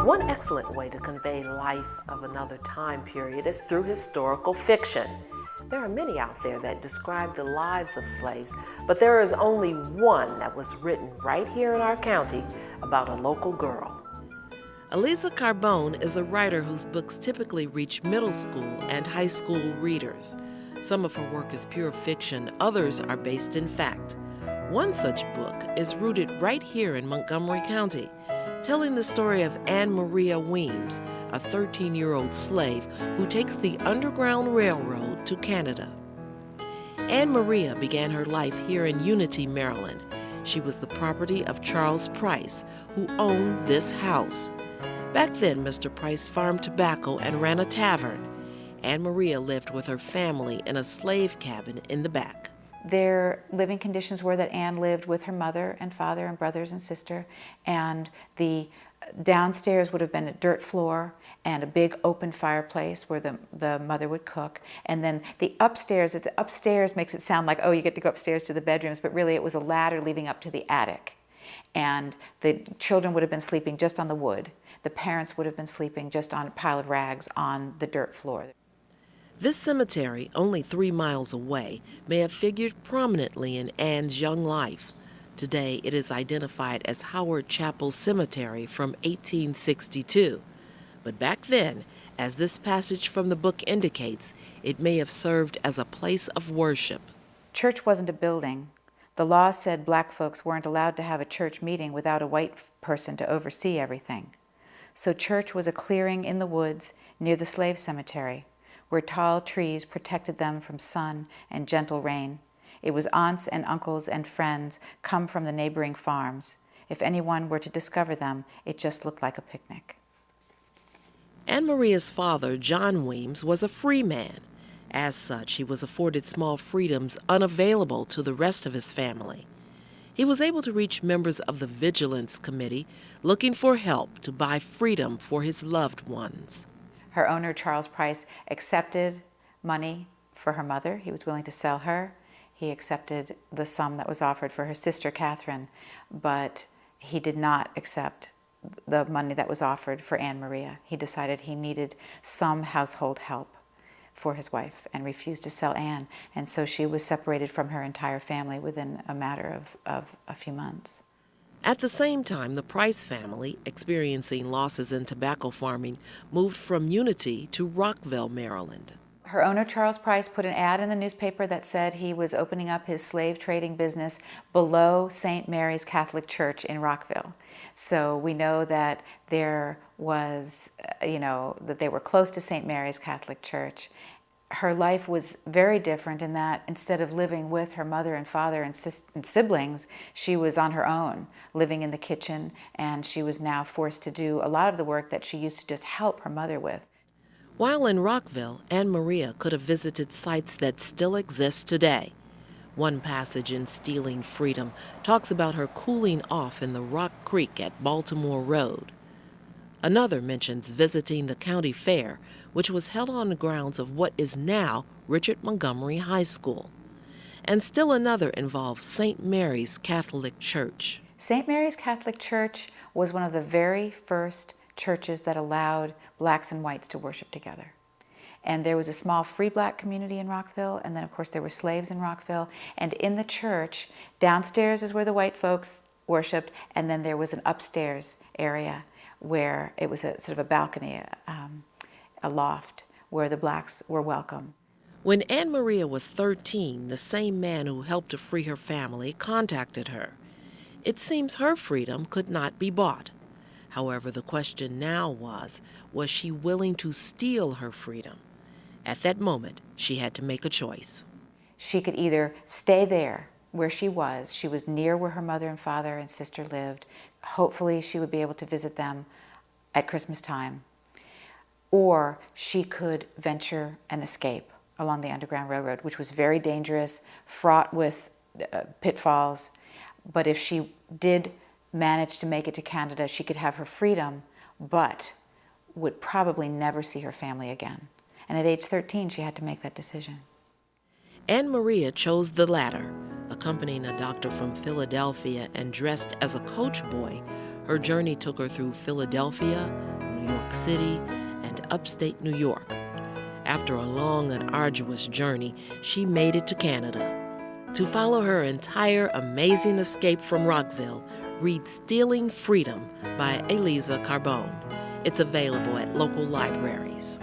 One excellent way to convey life of another time period is through historical fiction. There are many out there that describe the lives of slaves, but there is only one that was written right here in our county about a local girl. Elisa Carbone is a writer whose books typically reach middle school and high school readers. Some of her work is pure fiction, others are based in fact. One such book is rooted right here in Montgomery County, telling the story of Ann Maria Weems, a 13-year-old slave who takes the Underground Railroad to Canada. Ann Maria began her life here in Unity, Maryland. She was the property of Charles Price, who owned this house. Back then, Mr. Price farmed tobacco and ran a tavern. Ann Maria lived with her family in a slave cabin in the back. Their living conditions were that Ann lived with her mother and father and brothers and sister, and the downstairs would have been a dirt floor and a big open fireplace where the mother would cook. And then the upstairs makes it sound like, oh, you get to go upstairs to the bedrooms, but really it was a ladder leading up to the attic. And the children would have been sleeping just on the wood. The parents would have been sleeping just on a pile of rags on the dirt floor. This cemetery, only 3 miles away, may have figured prominently in Ann's young life. Today, it is identified as Howard Chapel Cemetery from 1862. But back then, as this passage from the book indicates, it may have served as a place of worship. Church wasn't a building. The law said black folks weren't allowed to have a church meeting without a white person to oversee everything. So church was a clearing in the woods near the slave cemetery, where tall trees protected them from sun and gentle rain. It was aunts and uncles and friends come from the neighboring farms. If anyone were to discover them, it just looked like a picnic. Ann Maria's father, John Weems, was a free man. As such, he was afforded small freedoms unavailable to the rest of his family. He was able to reach members of the Vigilance Committee looking for help to buy freedom for his loved ones. Her owner, Charles Price, accepted money for her mother. He was willing to sell her. He accepted the sum that was offered for her sister, Catherine, but he did not accept the money that was offered for Ann Maria. He decided he needed some household help for his wife and refused to sell Ann, and so she was separated from her entire family within a matter of a few months. At the same time, the Price family, experiencing losses in tobacco farming, moved from Unity to Rockville, Maryland. Her owner, Charles Price, put an ad in the newspaper that said he was opening up his slave trading business below St. Mary's Catholic Church in Rockville. So we know that there was, that they were close to St. Mary's Catholic Church. Her life was very different in that instead of living with her mother and father and siblings, she was on her own, living in the kitchen, and she was now forced to do a lot of the work that she used to just help her mother with. While in Rockville, Ann Maria could have visited sites that still exist today. One passage in Stealing Freedom talks about her cooling off in the Rock Creek at Baltimore Road. Another mentions visiting the county fair, which was held on the grounds of what is now Richard Montgomery High School. And still another involves St. Mary's Catholic Church. St. Mary's Catholic Church was one of the very first churches that allowed blacks and whites to worship together. And there was a small free black community in Rockville, and then of course there were slaves in Rockville. And in the church, downstairs is where the white folks worshiped, and then there was an upstairs area where it was a sort of a balcony, a loft, where the blacks were welcome. When Ann Maria was 13, the same man who helped to free her family contacted her. It seems her freedom could not be bought. However, the question now was she willing to steal her freedom? At that moment, she had to make a choice. She could either stay there where she was near where her mother and father and sister lived. Hopefully she would be able to visit them at Christmas time. Or she could venture and escape along the Underground Railroad, which was very dangerous, fraught with pitfalls. But if she did manage to make it to Canada, she could have her freedom, but would probably never see her family again. And at age 13, she had to make that decision. Ann Maria chose the latter. Accompanying a doctor from Philadelphia and dressed as a coach boy, her journey took her through Philadelphia, New York City and upstate New York. After a long and arduous journey, she made it to Canada. To follow her entire amazing escape from Rockville, read Stealing Freedom by Elisa Carbone. It's available at local libraries.